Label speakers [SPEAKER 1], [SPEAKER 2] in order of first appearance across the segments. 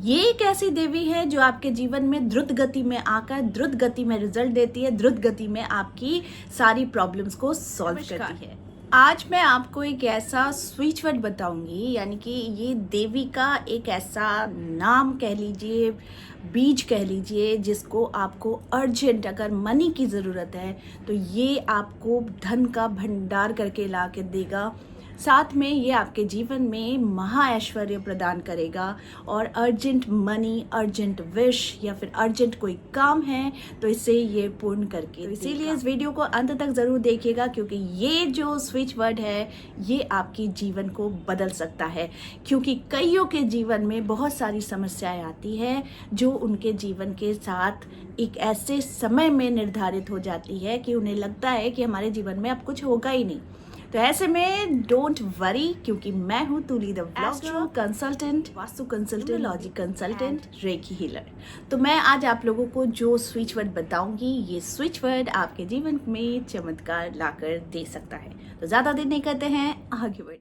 [SPEAKER 1] ये एक ऐसी देवी है जो आपके जीवन में द्रुत गति में आकर द्रुत गति में रिजल्ट देती है, द्रुत गति में आपकी सारी प्रॉब्लम्स को सॉल्व करती है। आज मैं आपको एक ऐसा स्विच वर्ड बताऊंगी, यानी कि ये देवी का एक ऐसा नाम कह लीजिए, बीज कह लीजिए, जिसको आपको अर्जेंट अगर मनी की ज़रूरत है तो ये आपको धन का भंडार करके ला के देगा। साथ में ये आपके जीवन में महा ऐश्वर्य प्रदान करेगा और अर्जेंट मनी, अर्जेंट विश या फिर अर्जेंट कोई काम है तो इसे ये पूर्ण करके, तो इसीलिए इस वीडियो को अंत तक ज़रूर देखिएगा, क्योंकि ये जो स्विच वर्ड है ये आपकी जीवन को बदल सकता है। क्योंकि कईयों के जीवन में बहुत सारी समस्याएं आती है जो उनके जीवन के साथ एक ऐसे समय में निर्धारित हो जाती है कि उन्हें लगता है कि हमारे जीवन में अब कुछ होगा ही नहीं। तो ऐसे में डोंट वरी, क्योंकि मैं हूँ तुली the astro consultant, vastu consultant, logic consultant, recce healer. तो मैं आज आप लोगों को जो स्विच वर्ड बताऊंगी, ये स्विच वर्ड आपके जीवन में चमत्कार लाकर दे सकता है। तो ज्यादा देर नहीं करते हैं, आगे बढ़।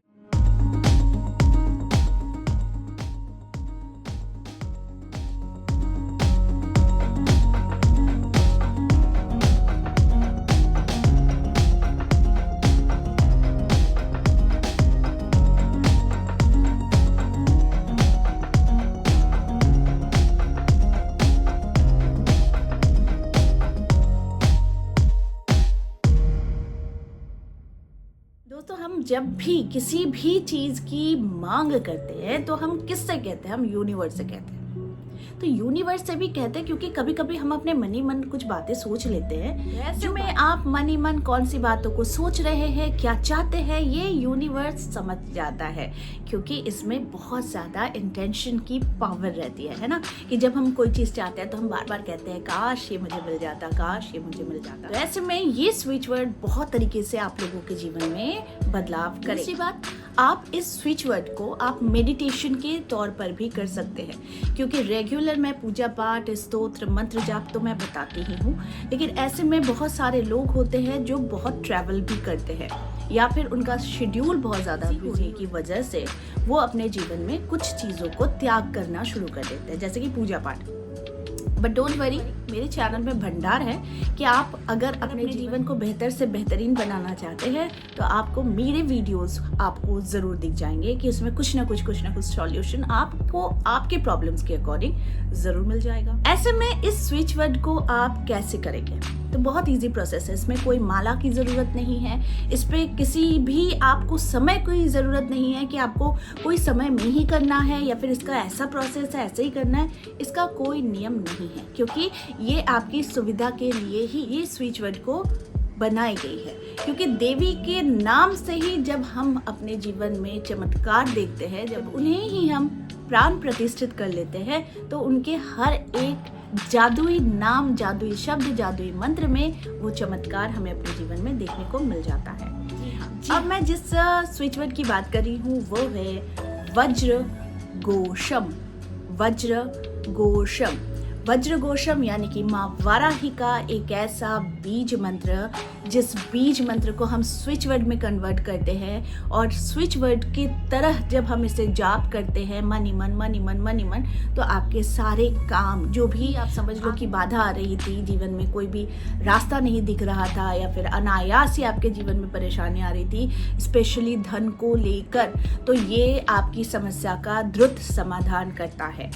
[SPEAKER 1] दोस्तों, हम जब भी किसी भी चीज़ की मांग करते हैं तो हम किससे कहते हैं? हम यूनिवर्स से कहते हैं। तो यूनिवर्स से भी कहते हैं क्योंकि कभी कभी हम अपने मन ही मन कुछ बातें सोच लेते हैं। ऐसे में आप मन ही मन कौन सी बातों को सोच रहे हैं, क्या चाहते हैं, ये यूनिवर्स समझ जाता है, क्योंकि इसमें बहुत ज़्यादा इंटेंशन की पावर रहती है ना। कि जब हम कोई चीज़ चाहते हैं तो हम बार बार कहते हैं काश ये मुझे मिल जाता, काश ये मुझे मिल जाता। तो ऐसे में ये स्विच वर्ड बहुत तरीके से आप लोगों के जीवन में बदलाव करें। दूसरी बात, आप इस स्विच वर्ड को आप मेडिटेशन के तौर पर भी कर सकते हैं, क्योंकि रेगुलर मैं पूजा पाठ, स्तोत्र, मंत्र जाप तो मैं बताती ही हूँ, लेकिन ऐसे में बहुत सारे लोग होते हैं जो बहुत ट्रैवल भी करते हैं या फिर उनका शेड्यूल बहुत ज़्यादा होने की वजह से वो अपने जीवन में कुछ चीज़ों को त्याग करना शुरू कर देते हैं, जैसे कि पूजा पाठ। बट डोंट वरी, मेरे चैनल में भंडार है कि आप अगर अपने जीवन को बेहतर से बेहतरीन बनाना चाहते हैं तो आपको मेरे वीडियोस आपको ज़रूर दिख जाएंगे कि उसमें कुछ ना कुछ सॉल्यूशन आपको आपके प्रॉब्लम्स के अकॉर्डिंग ज़रूर मिल जाएगा। ऐसे में इस स्विच वर्ड को आप कैसे करेंगे? तो बहुत इजी प्रोसेस है। इसमें कोई माला की ज़रूरत नहीं है, इस पर किसी भी आपको समय की ज़रूरत नहीं है कि आपको कोई समय में ही करना है या फिर इसका ऐसा प्रोसेस है ऐसे ही करना है। इसका कोई नियम नहीं है, क्योंकि ये आपकी सुविधा के लिए ही ये स्विच वर्ड को बनाई गई है। क्योंकि देवी के नाम से ही जब हम अपने जीवन में चमत्कार देखते हैं, जब उन्हें ही हम प्राण प्रतिष्ठित कर लेते हैं, तो उनके हर एक जादुई नाम, जादुई शब्द, जादुई मंत्र में वो चमत्कार हमें अपने जीवन में देखने को मिल जाता है। अब मैं जिस स्विच वर्ड की बात कर रही हूँ वो है वज्र गोशम। वज्र गोशम, वज्र गोशम यानी कि माँ वाराही का एक ऐसा बीज मंत्र, जिस बीज मंत्र को हम स्विच वर्ड में कन्वर्ट करते हैं और स्विच वर्ड की तरह जब हम इसे जाप करते हैं मनी मन मनी मन मनी मन, तो आपके सारे काम, जो भी आप समझ लो कि बाधा आ रही थी जीवन में, कोई भी रास्ता नहीं दिख रहा था या फिर अनायास ही आपके जीवन में परेशानी आ रही थी, स्पेशली धन को लेकर, तो ये आपकी समस्या का द्रुत समाधान करता है।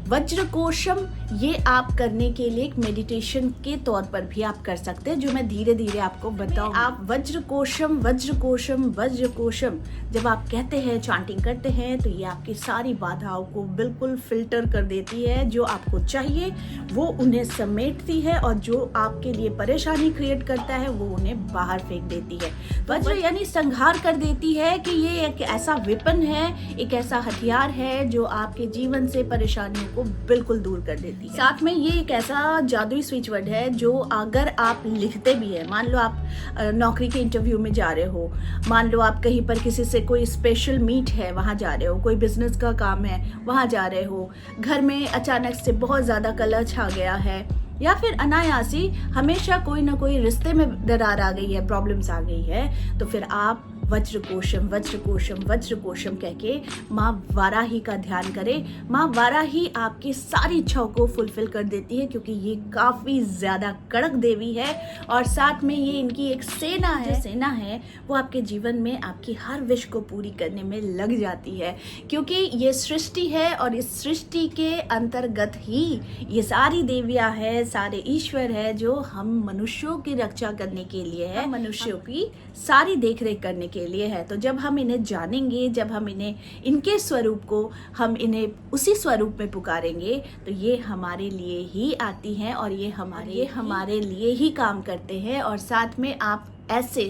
[SPEAKER 1] वज्र कोशम ये आप करने के लिए एक मेडिटेशन के तौर पर भी आप कर सकते हैं, जो मैं धीरे धीरे आपको बताऊं। आप वज्र कोशम वज्र कोशम वज्र कोशम जब आप कहते हैं, चांटिंग करते हैं, तो ये आपकी सारी बाधाओं को बिल्कुल फिल्टर कर देती है। जो आपको चाहिए वो उन्हें समेटती है और जो आपके लिए परेशानी क्रिएट करता है वो उन्हें बाहर फेंक देती है। वज्र यानी संहार कर देती है कि ये एक ऐसा वेपन है, एक ऐसा हथियार है जो आपके जीवन से परेशानियों को बिल्कुल दूर कर देती है। साथ में ये एक ऐसा जादुई स्विच वर्ड है जो अगर आप लिखते भी है, मान लो आप नौकरी के इंटरव्यू में जा रहे हो, मान लो आप कहीं पर किसी से कोई स्पेशल मीट है वहाँ जा रहे हो, कोई बिजनेस का काम है वहाँ जा रहे हो, घर में अचानक से बहुत ज़्यादा कलह छा गया है, या फिर अनायासी हमेशा कोई ना कोई रिश्ते में दरार आ गई है, प्रॉब्लम्स आ गई है, तो फिर आप वज्रकोशम वज्रकोशम वज्रकोशम कह के माँ वाराही का ध्यान करें। माँ वाराही आपकी सारी इच्छाओं को फुलफिल कर देती है, क्योंकि ये काफ़ी ज़्यादा कड़क देवी है और साथ में ये इनकी एक सेना है। सेना है वो आपके जीवन में आपकी हर विश को पूरी करने में लग जाती है, क्योंकि ये सृष्टि है और इस सृष्टि के अंतर्गत ही ये सारी देवियाँ है, सारे ईश्वर है जो हम मनुष्यों की रक्षा करने के लिए है, मनुष्यों की सारी देख रेख करने के लिए है। तो जब हम इन्हें जानेंगे, जब हम इन्हें इनके स्वरूप को हम इन्हें उसी स्वरूप में पुकारेंगे, तो ये हमारे लिए ही आती हैं और ये हमारे लिए ही काम करते हैं। और साथ में आप ऐसे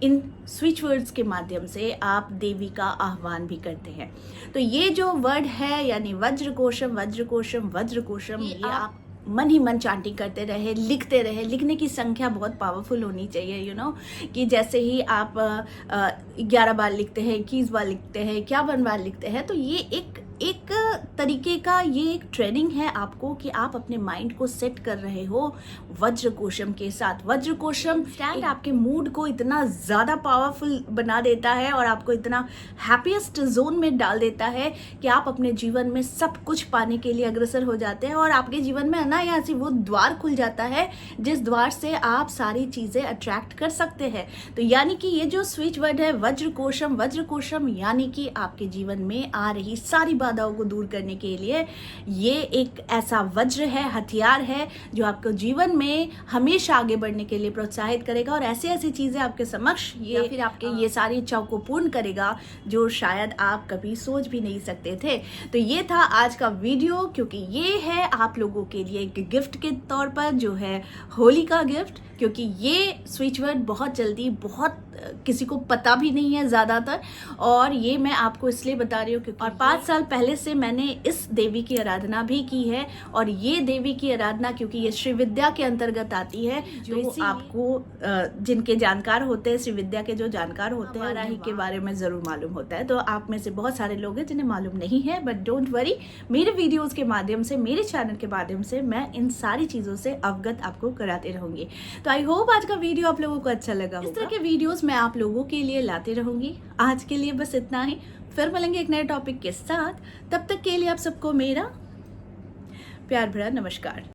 [SPEAKER 1] इन स्विच वर्ड्स के माध्यम से आप देवी का आह्वान भी करते हैं। तो ये जो वर्ड है यानी वज्रकोशम वज्रकोशम वज्रकोशम, ये आप मन ही मन चांटिंग करते रहे, लिखते रहे। लिखने की संख्या बहुत पावरफुल होनी चाहिए, कि जैसे ही आप 11 बार लिखते हैं, 21 बार लिखते हैं, 51 बार लिखते हैं, तो ये एक तरीके का ये एक ट्रेनिंग है आपको कि आप अपने माइंड को सेट कर रहे हो वज्रकोशम के साथ। वज्रकोशम स्टैंड आपके मूड को इतना ज़्यादा पावरफुल बना देता है और आपको इतना हैप्पीएस्ट जोन में डाल देता है कि आप अपने जीवन में सब कुछ पाने के लिए अग्रसर हो जाते हैं और आपके जीवन में अनायास ही वो द्वार खुल जाता है जिस द्वार से आप सारी चीज़ें अट्रैक्ट कर सकते हैं। तो यानी कि ये जो स्विच वर्ड है वज्रकोशम वज्रकोशम, यानी कि आपके जीवन में आ रही सारी बाधाओं को दूर करने के लिए ये एक ऐसा वज्र है, हथियार है जो आपको जीवन में हमेशा आगे बढ़ने के लिए प्रोत्साहित करेगा और ऐसी चीजें आपके समक्ष ये फिर आपके ये सारी इच्छाओं को पूर्ण करेगा जो शायद आप कभी सोच भी नहीं सकते थे। तो ये था आज का वीडियो, क्योंकि ये है आप लोगों के लिए एक गिफ्ट के तौर पर, जो है होली का गिफ्ट, क्योंकि ये स्विच वर्ड बहुत जल्दी बहुत किसी को पता भी नहीं है ज़्यादातर, और ये मैं आपको इसलिए बता रही हूँ क्योंकि और 5 साल पहले से मैंने इस देवी की आराधना भी की है। और ये देवी की आराधना क्योंकि ये श्री विद्या के अंतर्गत आती है, जो आपको जिनके जानकार होते हैं, श्री विद्या के जो जानकार होते हैं, वाराही के बारे में ज़रूर मालूम होता है। तो आप में से बहुत सारे लोग हैं जिन्हें मालूम नहीं है, बट डोंट वरी, मेरे वीडियोज़ के माध्यम से, मेरे चैनल के माध्यम से मैं इन सारी चीज़ों से अवगत आपको कराते रहूँगी। तो आई होप आज का वीडियो आप लोगों को अच्छा लगा होगा। इस तरह के वीडियोस मैं आप लोगों के लिए लाते रहूंगी। आज के लिए बस इतना ही, फिर मिलेंगे एक नए टॉपिक के साथ। तब तक के लिए आप सबको मेरा प्यार भरा नमस्कार।